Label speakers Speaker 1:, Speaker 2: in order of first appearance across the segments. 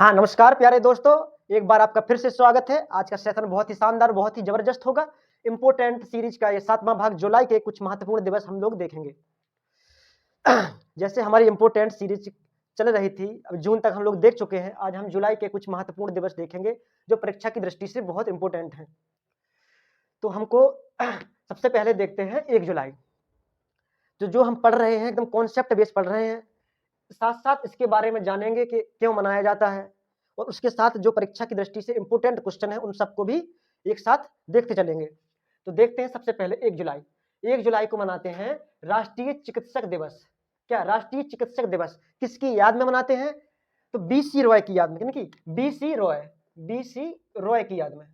Speaker 1: हाँ, नमस्कार प्यारे दोस्तों, एक बार आपका फिर से स्वागत है। आज का सेशन बहुत ही शानदार, बहुत ही ज़बरदस्त होगा। इम्पोर्टेंट सीरीज का ये 7वां भाग जुलाई के कुछ महत्वपूर्ण दिवस हम लोग देखेंगे। जैसे हमारी इम्पोर्टेंट सीरीज चल रही थी, अब जून तक हम लोग देख चुके हैं। आज हम जुलाई के कुछ महत्वपूर्ण दिवस देखेंगे, जो परीक्षा की दृष्टि से बहुत इम्पोर्टेंट हैं। तो हमको सबसे पहले देखते हैं 1 जुलाई। जो हम पढ़ रहे हैं, एकदम कॉन्सेप्ट बेस पढ़ रहे हैं। साथ-साथ इसके बारे में जानेंगे कि क्यों मनाया जाता है और उसके साथ जो परीक्षा की दृष्टि से इम्पोर्टेंट क्वेश्चन है, उन सबको भी एक साथ देखते चलेंगे। तो देखते हैं सबसे पहले 1 जुलाई। 1 जुलाई को मनाते हैं राष्ट्रीय चिकित्सक दिवस। क्या राष्ट्रीय चिकित्सक दिवस किसकी याद में मनाते हैं? तो बीसी रॉय की याद में, यानी कि बीसी रॉय की याद में।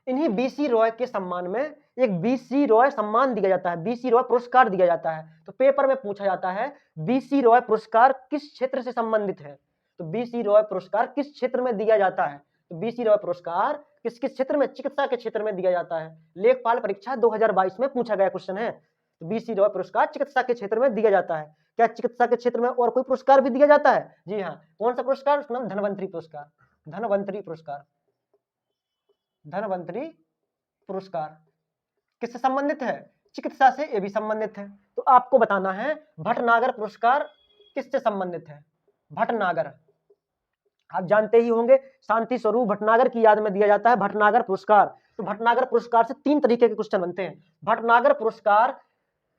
Speaker 1: इन्हीं बीसी रॉय के सम्मान में एक बीसी रॉय सम्मान दिया जाता है, बीसी रॉय पुरस्कार दिया जाता है। तो पेपर में पूछा जाता है बीसी रॉय पुरस्कार किस क्षेत्र से संबंधित है? तो बीसी रॉय पुरस्कार किस क्षेत्र में दिया जाता है? तो बीसी रॉय पुरस्कार किस किस क्षेत्र में? चिकित्सा के क्षेत्र में दिया जाता है। लेखपाल परीक्षा 2022 में पूछा गया क्वेश्चन है। तो बीसी रॉय पुरस्कार चिकित्सा के क्षेत्र में दिया जाता है। क्या चिकित्सा के क्षेत्र में और कोई पुरस्कार भी दिया जाता है? जी हाँ। कौन सा पुरस्कार? उसका नाम धनवंतरी पुरस्कार। धनवंतरी पुरस्कार, धनवंतरी पुरस्कार किससे संबंधित है? चिकित्सा से ये भी संबंधित है। तो आपको बताना है भटनागर पुरस्कार किससे संबंधित है? भटनागर, आप जानते ही होंगे, शांति स्वरूप भटनागर की याद में दिया जाता है भटनागर पुरस्कार। तो भटनागर पुरस्कार से 3 तरीके के क्वेश्चन बनते हैं। भटनागर पुरस्कार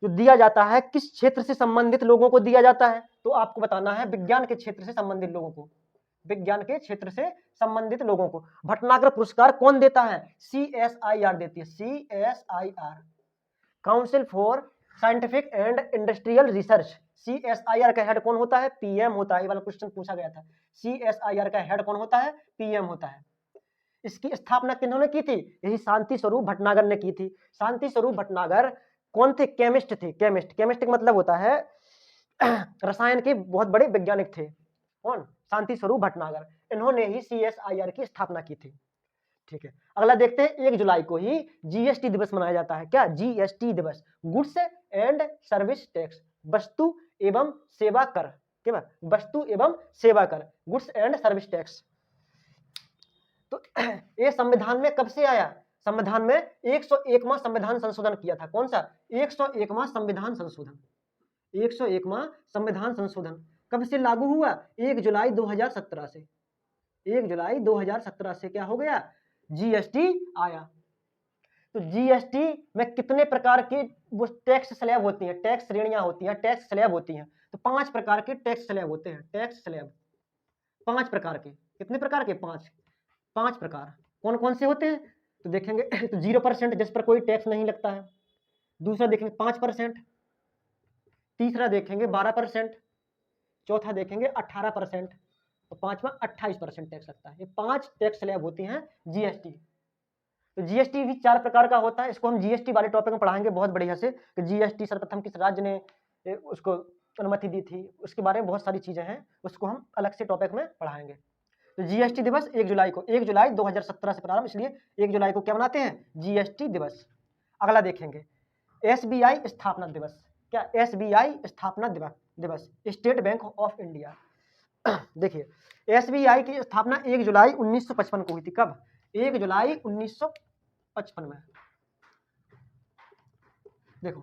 Speaker 1: जो दिया जाता है किस क्षेत्र से संबंधित लोगों को दिया जाता है? तो आपको बताना है विज्ञान के क्षेत्र से संबंधित लोगों को, विज्ञान के क्षेत्र से संबंधित लोगों को। भटनागर पुरस्कार कौन देता है? CSIR देती है, CSIR, council for scientific and industrial research. CSIR का हेड कौन होता है? PM होता है। ये वाला क्वेश्चन पूछा गया था। CSIR का हेड कौन होता है? PM होता है। इसकी स्थापना किन्होंने की थी? यही शांति स्वरूप भटनागर ने की थी। शांति स्वरूप भटनागर कौन थे? केमिस्ट थे। केमिस्ट का मतलब होता है रसायन के बहुत बड़े वैज्ञानिक थे। कौन? शांति स्वरूप भटनागर। इन्होंने ही CSIR की स्थापना की थी। ठीक है, अगला देखते हैं 1 जुलाई को ही GST दिवस मनाया जाता है। क्या? GST दिवस, गुड्स एंड सर्विस टैक्स, वस्तु एवं सेवा कर। क्या? वस्तु एवं सेवा कर, गुड्स एंड सर्विस टैक्स। तो ये संविधान में कब से आया? संविधान में 101वां संविधान संशोधन किया था। कौन सा? 101वां संविधान संशोधन। 101वां संविधान संशोधन कब से लागू हुआ? 1 जुलाई 2017 से। 1 जुलाई 2017 से क्या हो गया? GST आया। तो GST में कितने प्रकार के वो टैक्स स्लैब होती हैं, टैक्स श्रेणियां होती हैं, टैक्स स्लैब होती हैं। तो 5 प्रकार के टैक्स स्लैब होते हैं। टैक्स स्लैब 5 प्रकार के। कितने प्रकार के? 5 प्रकार। कौन कौन से होते हैं? तो देखेंगे तो 0% जिस पर कोई टैक्स नहीं लगता है। दूसरा देखेंगे 5%, तीसरा देखेंगे 12%, चौथा देखेंगे 18%, और पांचवा 28% टैक्स लगता है। ये 5 टैक्स स्लैब होती हैं GST। तो GST भी 4 प्रकार का होता है। इसको हम GST वाले टॉपिक में पढ़ाएंगे बहुत बढ़िया से कि GST सर्वप्रथम किस राज्य ने उसको अनुमति दी थी, उसके बारे में बहुत सारी चीजें हैं, उसको हम अलग से टॉपिक में पढ़ाएंगे। तो GST दिवस 1 जुलाई को, 1 जुलाई 2017 से प्रारंभ, इसलिए 1 जुलाई को क्या मनाते हैं? GST दिवस। अगला देखेंगे SBI स्थापना दिवस। क्या? SBI स्थापना दिवस, स्टेट बैंक ऑफ इंडिया। देखिए SBI की स्थापना 1 जुलाई 1955 को हुई थी। कब? 1 जुलाई 1955 में। देखो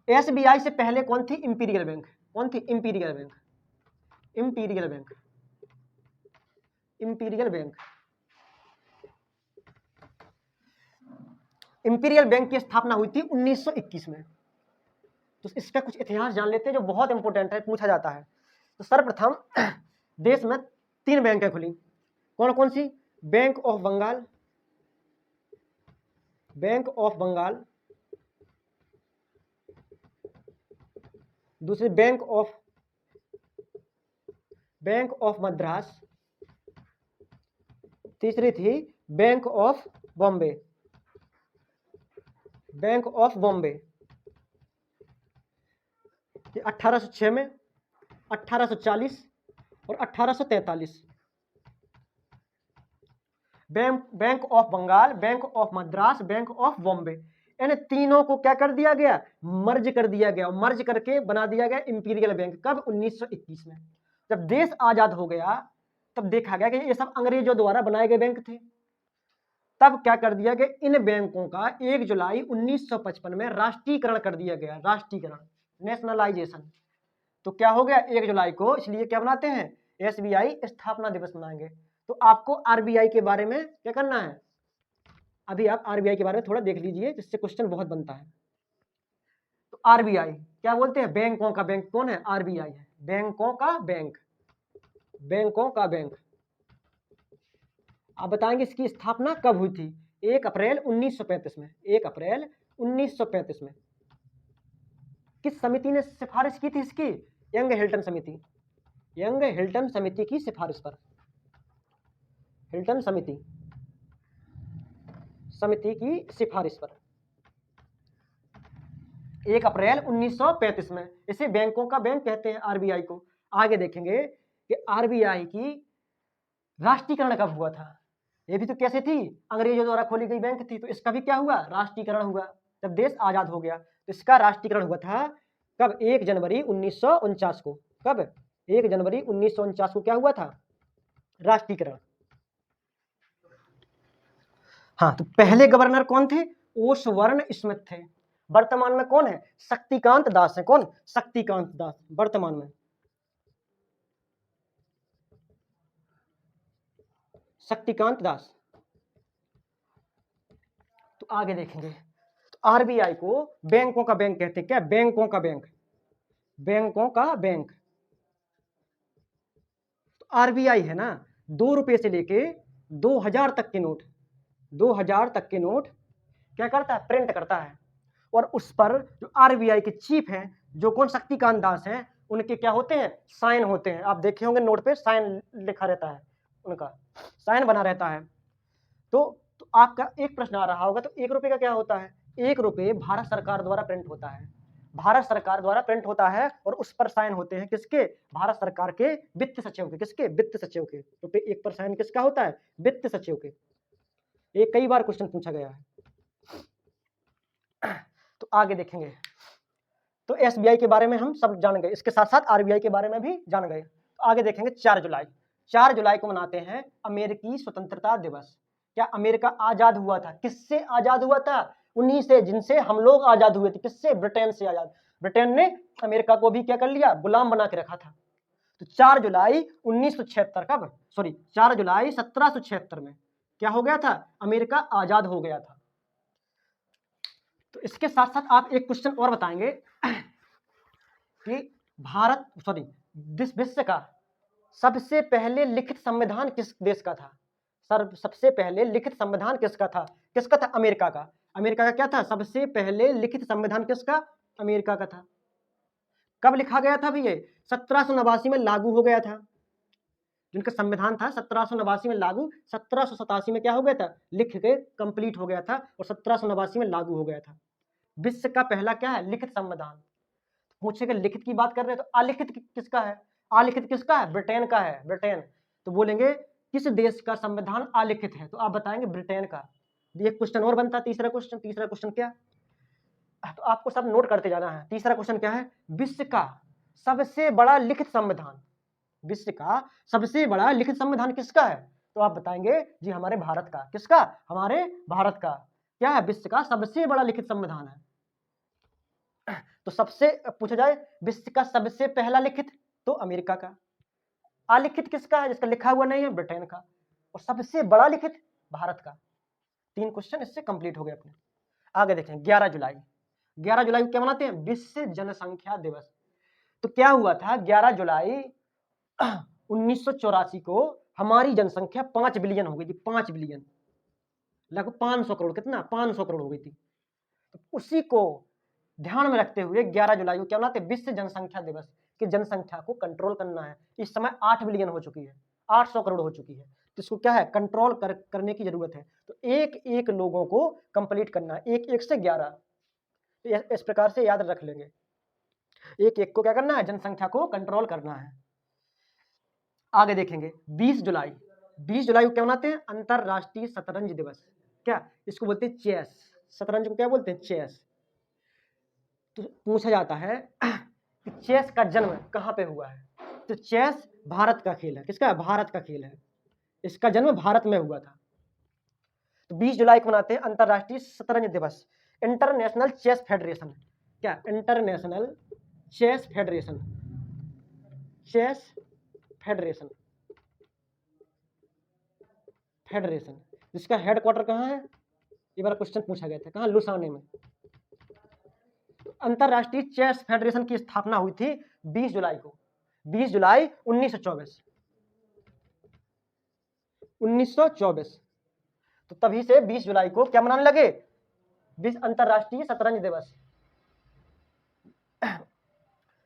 Speaker 1: SBI से पहले कौन थी? Imperial bank. कौन थी? Imperial bank. Imperial bank, imperial bank. Imperial bank की स्थापना हुई थी 1921 में। तो इसका कुछ इतिहास जान लेते हैं जो बहुत इंपॉर्टेंट है, पूछा जाता है। तो सर्वप्रथम देश में 3 बैंकें खुली। कौन कौन सी? Bank of Bengal, bank of Bengal, दूसरी बैंक ऑफ मद्रास, तीसरी थी bank of Bombay, bank of Bombay. 1806 में, 1840 और 1843। Bank of Bengal, bank of Madras, bank of Bombay, इन तीनों को क्या कर दिया गया? मर्ज कर दिया गया। मर्ज करके बना दिया गया इंपीरियल बैंक। कब? 1921 में। जब देश आजाद हो गया तब देखा गया कि ये सब अंग्रेजों द्वारा बनाए गए बैंक थे। तब क्या कर दिया गया, इन बैंकों का 1 जुलाई 1955 में राष्ट्रीयकरण कर दिया गया, राष्ट्रीयकरण, नेशनलाइजेशन। तो क्या हो गया 1 जुलाई को, इसलिए क्या बनाते हैं, एसबीआई स्थापना दिवस मनाएंगे। तो आपको आरबीआई के बारे में क्या करना है, अभी आप आरबीआई के बारे में थोड़ा देख लीजिए, जिससे क्वेश्चन बहुत बनता है। तो आरबीआई क्या बोलते हैं, बैंकों का बैंक कौन है, आरबीआई है, बैंकों का बैंक, बैंकों का बैंक। आप बताएंगे इसकी स्थापना कब हुई थी, 1 अप्रैल 1935 में, 1 अप्रैल 1935 में। किस समिति ने सिफारिश की थी इसकी, यंग हिल्टन समिति, यंग हिल्टन समिति की सिफारिश पर, हिल्टन समिति की सिफारिश पर 1 अप्रैल 1935 में। इसे बैंकों का बैंक कहते हैं आरबीआई को। आगे देखेंगे कि आरबीआई की राष्ट्रीयकरण कब हुआ था, ये भी तो कैसे थी, अंग्रेजों द्वारा खोली गई बैंक थी, तो इसका भी क्या हुआ, राष्ट्रीयकरण हुआ जब देश आजाद हो गया। तो इसका राष्ट्रीयकरण हुआ था कब, 1 जनवरी 1949 को। कब, 1 जनवरी 1949 को क्या हुआ था, राष्ट्रीयकरण। हाँ, तो पहले गवर्नर कौन थे, ओसवर्ण स्मिथ थे। वर्तमान में कौन है, शक्तिकांत दास है। कौन, शक्तिकांत दास वर्तमान में, शक्तिकांत दास। तो आगे देखेंगे, तो आरबीआई को बैंकों का बैंक कहते हैं, क्या, बैंकों का बैंक, बैंकों का बैंक। तो आरबीआई है ना, 2 रुपए से लेके 2000 तक के नोट, 2000 तक के नोट क्या करता है, प्रिंट करता है। और उस पर जो आरबीआई के चीफ हैं, जो कौन, शक्तिकांत दास हैं, उनके क्या होते हैं, साइन होते हैं। आप देखे होंगे नोट पे साइन लिखा रहता है, उनका साइन बना रहता है। तो आपका एक प्रश्न आ रहा होगा, तो 1 रुपए का क्या होता है, 1 रुपए भारत सरकार द्वारा प्रिंट होता है, भारत सरकार द्वारा प्रिंट होता है, और उस पर साइन होते हैं किसके, भारत सरकार के वित्त सचिव के, किसके, वित्त सचिव के। रुपए 1 पर साइन किसका होता है, वित्त सचिव के। ये कई बार क्वेश्चन पूछा गया है। तो आगे देखेंगे, तो एसबीआई के बारे में हम सब जान गए, इसके साथ साथ आरबीआई के बारे में भी जान गए। तो आगे देखेंगे 4 जुलाई, 4 जुलाई को मनाते हैं अमेरिकी स्वतंत्रता दिवस। क्या अमेरिका आजाद हुआ था, किससे आजाद हुआ था, उन्हीं से जिनसे हम लोग आजाद हुए थे, किससे, ब्रिटेन से आजाद। ब्रिटेन ने अमेरिका को भी क्या कर लिया, गुलाम बना के रखा था। तो 4 जुलाई 1976, कब, सॉरी 4 जुलाई 1776 में क्या हो गया था, अमेरिका आजाद हो गया था। तो इसके साथ साथ आप एक क्वेश्चन और बताएंगे कि भारत, सॉरी विश्व का सबसे पहले लिखित संविधान किस देश का था, सबसे पहले लिखित संविधान किसका था, किसका था, अमेरिका का। अमेरिका का क्या था, सबसे पहले लिखित संविधान किसका, अमेरिका का था। कब लिखा गया था भी ये, 1789 में लागू हो गया था, जिनका संविधान था 1789 में लागू, 1787 में क्या हो गया था, लिख के कंप्लीट हो गया था, और 1789 में लागू हो गया था। विश्व का पहला क्या है, लिखित संविधान। पूछेगा लिखित की बात कर रहे हैं, तो अलिखित किसका है, अलिखित किसका है, ब्रिटेन का है, ब्रिटेन। तो बोलेंगे किस देश का संविधान अलिखित है, तो आप बताएंगे ब्रिटेन का। ये क्वेश्चन और बनता है, तीसरा क्वेश्चन क्या, तो आपको सब नोट करते जाना है। तीसरा क्वेश्चन क्या है, विश्व का सबसे बड़ा लिखित संविधान, विश्व का सबसे बड़ा लिखित संविधान किसका है, तो आप बताएंगे जी हमारे भारत का। किसका, हमारे भारत का। क्या है, विश्व का सबसे बड़ा लिखित संविधान है। तो सबसे पूछा जाए विश्व का सबसे पहला लिखित, तो अमेरिका का। अलिखित किसका है, जिसका लिखा हुआ नहीं है, ब्रिटेन का। और सबसे बड़ा लिखित, भारत का। 3 क्वेश्चन इससे कंप्लीट हो गए अपने। आगे देखें 11 जुलाई, 11 जुलाई को क्या मनाते हैं, विश्व जनसंख्या दिवस। तो क्या हुआ था, 11 जुलाई 1984 को हमारी जनसंख्या 5 बिलियन हो गई थी, 5 बिलियन, लगभग 500 करोड़, कितना, 500 करोड़ हो गई थी। तो उसी को ध्यान में रखते हुए 11 जुलाई को क्या मनाते हैं, विश्व जनसंख्या दिवस, कि जनसंख्या को कंट्रोल करना है। इस समय 8 बिलियन हो चुकी है, 800 करोड़ हो चुकी है, तो इसको क्या है, कंट्रोल करने की जरूरत है। तो एक एक लोगों को कंप्लीट करना है, 1 से 11, इस प्रकार से याद रख लेंगे, एक एक को क्या करना है, जनसंख्या को कंट्रोल करना है। आगे देखेंगे 20 जुलाई, 20 जुलाई को क्या मनाते हैं, अंतरराष्ट्रीय शतरंज दिवस। क्या, इसको बोलते हैं चेस, शतरंज को क्या बोलते हैं, चेस। तो पूछा जाता है कि चेस का जन्म कहाँ पे हुआ है, तो चेस भारत का खेल है। किसका? भारत का खेल है। इसका जन्म भारत में हुआ था। तो 20 जुलाई को मनाते हैं अंतरराष्ट्रीय शतरंज दिवस। इंटरनेशनल चेस फेडरेशन, क्या? International chess federation, chess federation, federation जिसका हेडक्वार्टर कहाँ है? ये वाला क्वेश्चन पूछा गया था, कहाँ? लुसाने में। अंतरराष्ट्रीय चेस फेडरेशन की स्थापना हुई थी 20 जुलाई को, 20 जुलाई 1924, 1924। तो तभी से 20 जुलाई को क्या मनाने लगे? विश्व अंतरराष्ट्रीय शतरंज दिवस।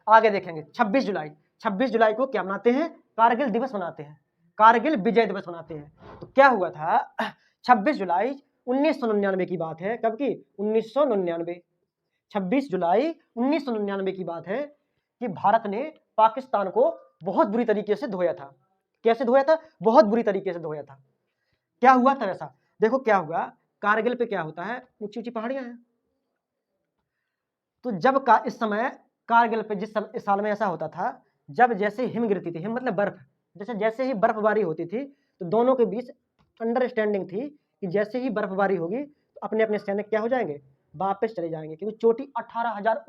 Speaker 1: आगे देखेंगे 26 जुलाई, 26 जुलाई को क्या मनाते हैं? कारगिल दिवस मनाते हैं, कारगिल विजय दिवस मनाते हैं। तो क्या हुआ था? 26 जुलाई 1999 की बात है। कब की? 1999। 26 जुलाई 1999 की बात है कि भारत ने पाकिस्तान को बहुत बुरी तरीके से धोया था। कैसे धोया था? बहुत बुरी तरीके से धोया था। क्या हुआ था वैसा? देखो क्या हुआ। कारगिल पे क्या होता है? ऊंची ऊंची पहाड़ियां हैं। तो जब का इस समय कारगिल पे इस साल में ऐसा होता था, जब जैसे हिम गिरती थी, हिम मतलब बर्फ, जैसे जैसे ही बर्फबारी होती थी तो दोनों के बीच अंडरस्टैंडिंग थी कि जैसे ही बर्फबारी होगी तो अपने अपने सैनिक क्या हो जाएंगे? वापस चले जाएंगे, क्योंकि चोटी 18,000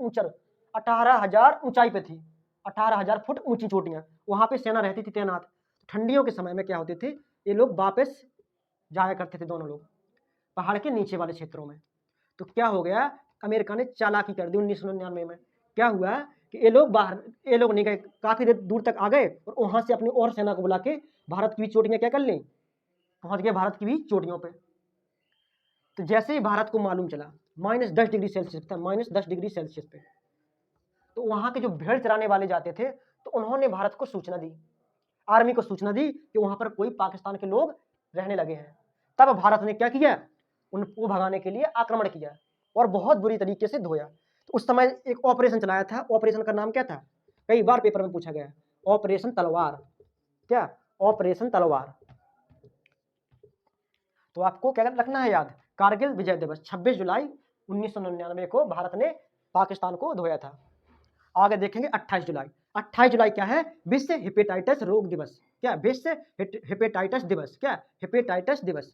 Speaker 1: ऊंचाई पे थी, 18,000 फुट ऊंची चोटियां, वहां पे सेना रहती थी तैनात। ठंडियों के समय में क्या होती थी? ये लोग वापस जाया करते थे, दोनों लोग पहाड़ के नीचे वाले क्षेत्रों में। तो क्या हो गया? अमेरिका ने चालाकी कर दी 1999 में। क्या हुआ कि ये लोग नहीं गए, काफी देर दूर तक आ गए और वहां से अपनी और सेना को बुला के भारत की भी चोटियां क्या कर ली? पहुंच गए भारत की भी चोटियों पे। तो जैसे ही भारत को मालूम चला, -10 डिग्री सेल्सियस था, -10 डिग्री सेल्सियस पे, तो वहां के जो भेड़ चराने वाले जाते थे तो उन्होंने भारत को सूचना दी, आर्मी को सूचना दी कि वहां पर कोई पाकिस्तान के लोग रहने लगे हैं। तब भारत ने क्या किया? उनको भगाने के लिए आक्रमण किया और बहुत बुरी तरीके से धोया। तो उस समय एक ऑपरेशन चलाया था, ऑपरेशन का नाम क्या था? कई बार पेपर में पूछा गया, ऑपरेशन तलवार। क्या? ऑपरेशन तलवार। तो आपको क्या रखना है याद? कारगिल विजय दिवस 26 जुलाई 1999 को भारत ने पाकिस्तान को धोया था। आगे देखेंगे 28 जुलाई। 28 जुलाई क्या है? विश्व हेपेटाइटिस रोग दिवस। क्या? विश्व हेपेटाइटिस दिवस। क्या? हेपेटाइटिस दिवस।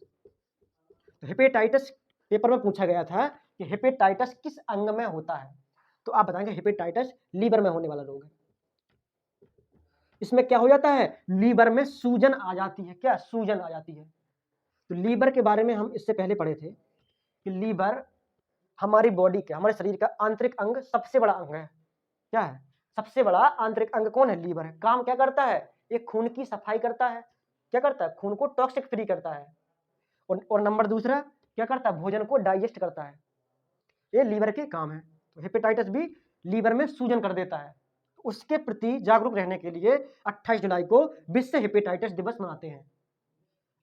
Speaker 1: तो हेपेटाइटिस पेपर में पूछा गया था कि हेपेटाइटिस किस अंग में होता है? तो आप बताएंगे हेपेटाइटिस लीवर में होने वाला रोग है। इसमें क्या हो जाता है? लीवर में सूजन आ जाती है। क्या? सूजन आ जाती है। तो लीवर के बारे में हम इससे पहले पढ़े थे कि लीवर हमारी बॉडी का, हमारे शरीर का आंतरिक अंग, सबसे बड़ा अंग है। क्या है? सबसे बड़ा आंतरिक अंग कौन है? लीवर है। काम क्या करता है? ये खून की सफाई करता है। क्या करता है? खून को टॉक्सिक फ्री करता है। और नंबर दूसरा क्या करता है? भोजन को डाइजेस्ट करता है। ये लीवर के काम है। तो हेपेटाइटिस भी लीवर में सूजन कर देता है। उसके प्रति जागरूक रहने के लिए 28 जुलाई को विश्व हेपेटाइटिस दिवस मनाते हैं।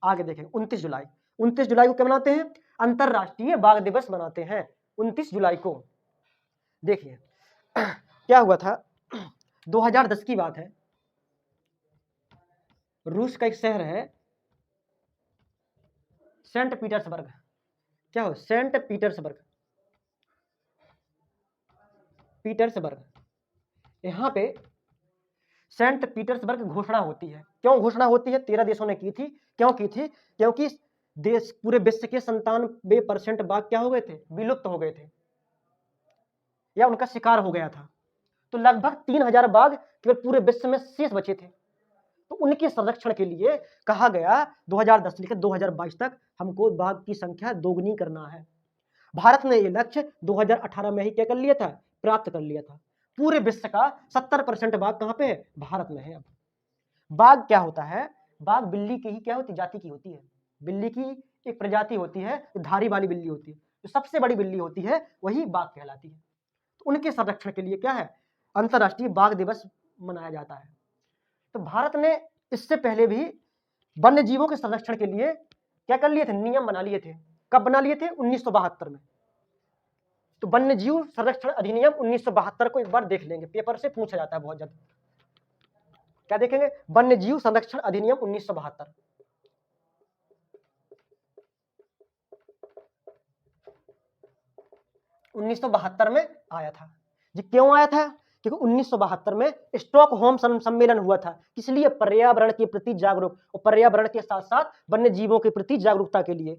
Speaker 1: आगे देखें 29 जुलाई। 29 जुलाई को क्या मनाते हैं? अंतरराष्ट्रीय बाघ दिवस मनाते हैं 29 जुलाई को। देखिए क्या हुआ था? 2010 की बात है। रूस का एक शहर है सेंट पीटर्सबर्ग। क्या हो? Saint Petersburg, Petersburg. यहाँ पे सेंट पीटर्सबर्ग घोषणा होती है। क्यों घोषणा होती है? 13 देशों ने की थी। क्यों की थी? क्योंकि देश, पूरे विश्व के 97% बाघ क्या हो गए थे? विलुप्त हो गए थे या उनका शिकार हो गया था। तो लगभग 3000 बाघ केवल पूरे विश्व में शेष बचे थे। तो उनके संरक्षण के लिए कहा गया 2010 से लेकर 2022 तक हमको बाघ की संख्या दोगुनी करना है। भारत ने यह लक्ष्य 2018 में ही क्या कर लिया था? प्राप्त कर लिया था। पूरे विश्व का 70% बाघ कहां पे है? भारत में है। अब बाघ क्या होता है? बाघ बिल्ली की ही क्या होती? जाति की होती है। बिल्ली की एक प्रजाति होती है, धारी वाली बिल्ली होती है। जो सबसे बड़ी बिल्ली होती है वही बाघ कहलाती है। तो उनके संरक्षण के लिए क्या है? अंतरराष्ट्रीय बाघ दिवस मनाया जाता है। तो भारत ने इससे पहले भी वन्य जीवों के संरक्षण के लिए क्या कर लिए थे? नियम बना लिए थे। कब बना लिए थे? 1972 में। तो वन्य जीव संरक्षण अधिनियम 1972 को एक बार देख लेंगे, पेपर से पूछा जाता है बहुत ज्यादा। क्या देखेंगे? वन्य जीव संरक्षण अधिनियम 1972। 1972 में आया था जी। क्यों आया था? क्योंकि 1972 में स्टॉकहोम सम्मेलन हुआ था, किस लिए? पर्यावरण के प्रति जागरूक, और पर्यावरण के साथ साथ वन्य जीवों के प्रति जागरूकता के लिए।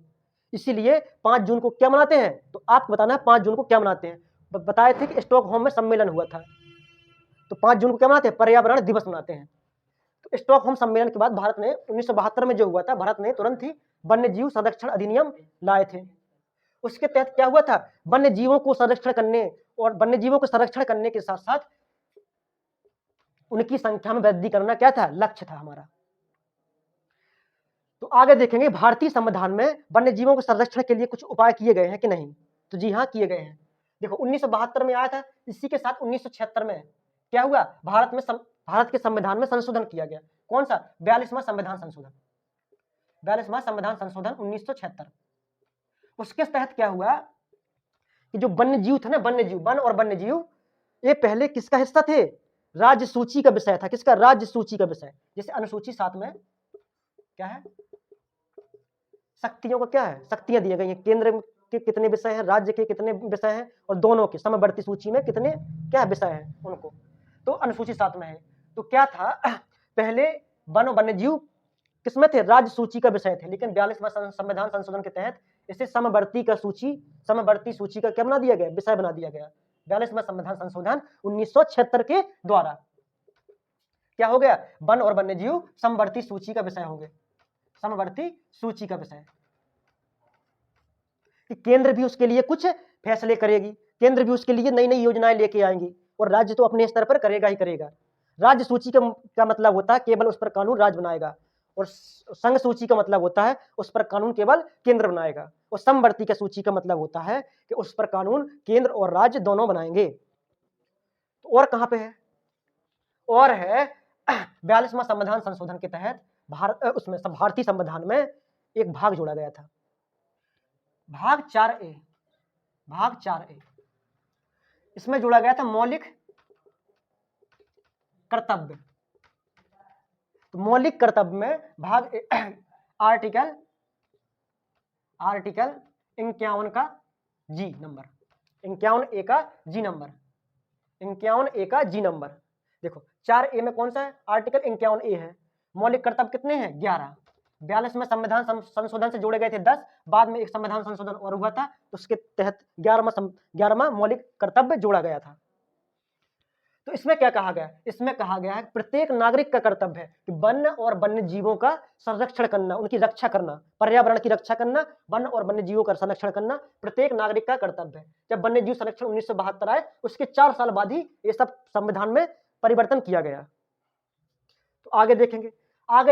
Speaker 1: इसीलिए 5 जून को क्या मनाते हैं? तो आपको बताना है 5 जून को क्या मनाते हैं। बताए थे कि स्टॉकहोम में सम्मेलन हुआ था, तो 5 जून को क्या मनाते हैं? पर्यावरण दिवस मनाते हैं। तो स्टॉकहोम सम्मेलन के बाद भारत ने 1972 में जो हुआ था, भारत ने तुरंत ही वन्य जीव संरक्षण अधिनियम लाए थे। उसके तहत क्या हुआ था? वन्य जीवों को संरक्षण करने और वन्य जीवों को संरक्षण करने के साथ साथ उनकी संख्या में वृद्धि करना क्या था? लक्ष्य था हमारा। तो आगे देखेंगे भारतीय संविधान में वन्य जीवों के संरक्षण के लिए कुछ उपाय किए गए हैं कि नहीं? तो जी हाँ, किए गए हैं। देखो 1972 में आया था, इसी के साथ 1976 में क्या हुआ? भारत के संविधान में संशोधन किया गया। कौन सा? 42वां संविधान संशोधन, 42वां संविधान संशोधन 1976। उसके तहत क्या हुआ कि जो वन्य जीव थे ना, वन्य जीव, वन और वन्य जीव, ये पहले किसका हिस्सा थे? राज्य सूची का विषय था। किसका? राज्य सूची का विषय। जैसे अनुसूची 7 में क्या है? शक्तियों का क्या है? शक्तियां दी गई हैं। केंद्र के कितने विषय हैं, राज्य के कितने विषय हैं, और दोनों के समवर्ती सूची में कितने क्या विषय हैं उनको, तो अनुसूची 7 में है। तो क्या था? पहले वन और वन्य जीव किसमें थे? राज्य सूची का विषय थे, लेकिन 42वां संविधान संशोधन के तहत इसे समवर्ती सूची का क्या बना दिया गया? विषय बना दिया गया। 42वां संविधान संशोधन 1976 के द्वारा क्या हो गया? वन और वन्य जीव समवर्ती सूची का विषय होंगे, समवर्ती सूची का विषय। कि केंद्र भी उसके लिए कुछ फैसले करेगी, केंद्र भी उसके लिए नई नई योजनाएं लेके आएंगी, और राज्य तो अपने स्तर पर करेगा ही करेगा। राज्य सूची का मतलब होता है केवल उस पर कानून राज्य बनाएगा, और संघ सूची का मतलब होता है उस पर कानून केवल केंद्र बनाएगा, और समवर्ती का सूची का मतलब होता है कि उस पर कानून केंद्र और राज्य दोनों बनाएंगे। तो और कहां पे है? और है 42वां संविधान संशोधन के तहत भारतीय संविधान में एक भाग जोड़ा गया था, भाग 4A। भाग 4A इसमें जोड़ा गया था मौलिक कर्तव्य। तो मौलिक कर्तव्य में भाग आर्टिकल 51 का जी नंबर, 51A का जी नंबर, 51A का जी नंबर। देखो 4A में कौन सा है? आर्टिकल 51A है। मौलिक कर्तव्य कितने हैं? 11। 42 में संविधान संशोधन से जोड़े गए थे 10, बाद में एक संविधान संशोधन और हुआ था, तो उसके तहत 11वां मौलिक कर्तव्य जोड़ा गया था। तो इसमें क्या कहा गया? इसमें कहा गया है प्रत्येक नागरिक का कर्तव्य है कि वन्य और वन्य जीवों का संरक्षण करना, उनकी रक्षा करना, पर्यावरण की रक्षा करना, वन्य और वन्य जीवों का संरक्षण करना प्रत्येक नागरिक का कर्तव्य है। जब वन्य जीव संरक्षण 1972 आए, उसके 4 साल बाद ही ये सब संविधान में परिवर्तन किया गया। तो आगे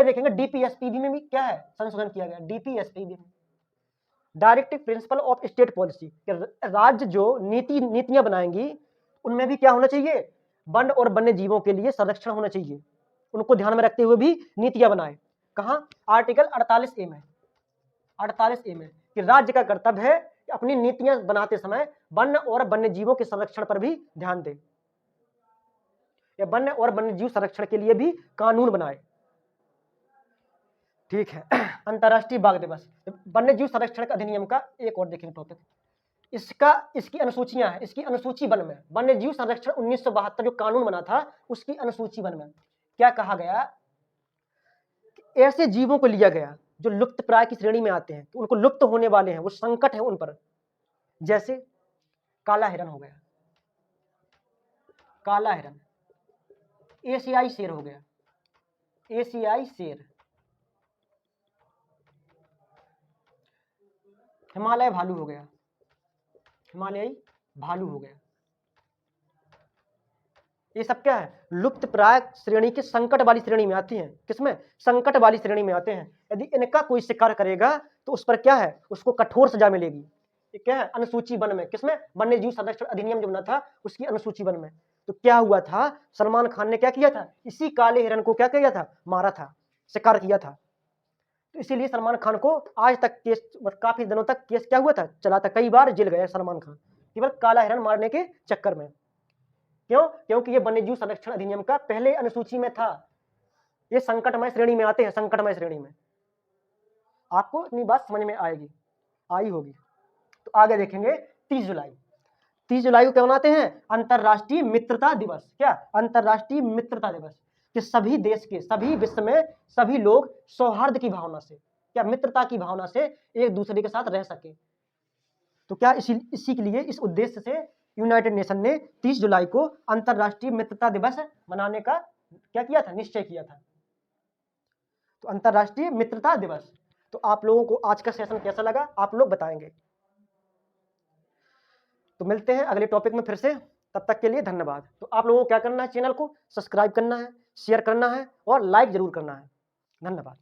Speaker 1: देखेंगे डीपीएसपीबी में भी क्या है? संशोधन किया गया। डीपीएसपीबी में directive principle of state policy, राज्य जो नीतियां बनाएंगी उनमें भी क्या होना चाहिए? वन और वन्य जीवों के लिए संरक्षण होना चाहिए, उनको ध्यान में रखते हुए भी नीतियां बनाए। कहां? आर्टिकल 48A में, 48A में कि राज्य का कर्तव्य है कि अपनी नीतियां बनाते समय वन्य और वन्य जीवों के संरक्षण पर भी ध्यान दे, या वन्य और वन्य जीव संरक्षण के लिए भी कानून बनाए। ठीक है। अंतर्राष्ट्रीय बाघ दिवस, वन्य जीव संरक्षण अधिनियम का एक और देखेंगे टॉपिक, इसकी अनुसूचियां हैं। इसकी अनुसूची 1 में वन्य जीव संरक्षण 1972 जो कानून बना था, उसकी अनुसूची 1 में क्या कहा गया? ऐसे जीवों को लिया गया जो लुप्त प्राय की श्रेणी में आते हैं, तो उनको लुप्त होने वाले हैं, वो संकट है उन पर। जैसे काला हिरन हो गया, काला हिरन, एशियाई शेर हो गया, एशियाई शेर, हिमालय भालू हो गया, हिमालयी भालू हो गया। ये सब क्या है? लुप्त प्राय श्रेणी के संकट वाली श्रेणी में आती हैं। किसमें? संकट वाली श्रेणी में आते हैं। यदि इनका कोई शिकार करेगा तो उस पर क्या है? उसको कठोर सजा मिलेगी। ये क्या है? अनुसूची 1 में। किसमें? वन्य जीव संरक्षण अधिनियम जो बना था उसकी अनुसूची 1 में। तो क्या हुआ था? सलमान खान ने क्या किया था? इसी काले हिरन को क्या किया था? मारा था, शिकार किया था। तो इसीलिए सलमान खान को आज तक केस, काफी दिनों तक केस क्या हुआ था? चला था, कई बार जेल गया सलमान खान केवल काला हिरन मारने के चक्कर में। क्यों? क्योंकि ये वन्यजीव संरक्षण अधिनियम का पहले अनुसूची में था। ये संकटमय श्रेणी में आते हैं, संकटमय श्रेणी में। आपको इतनी बात समझ में आई होगी। तो आगे देखेंगे 30 जुलाई। 30 जुलाई को क्या मनाते हैं? अंतरराष्ट्रीय मित्रता दिवस। क्या? अंतरराष्ट्रीय मित्रता दिवस, कि सभी देश के, सभी विश्व में सभी लोग सौहार्द की भावना से, क्या, मित्रता की भावना से एक दूसरे के साथ रह सके। तो क्या इसी के लिए, इस उद्देश्य से यूनाइटेड नेशन ने 30 जुलाई को अंतरराष्ट्रीय मित्रता दिवस मनाने का क्या किया था? निश्चय किया था। तो अंतरराष्ट्रीय मित्रता दिवस। तो आप लोगों को आज का सेशन कैसा लगा, आप लोग बताएंगे। तो मिलते हैं अगले टॉपिक में फिर से, तब तक के लिए धन्यवाद। तो आप लोगों को क्या करना है? चैनल को सब्सक्राइब करना है, शेयर करना है और लाइक जरूर करना है। धन्यवाद।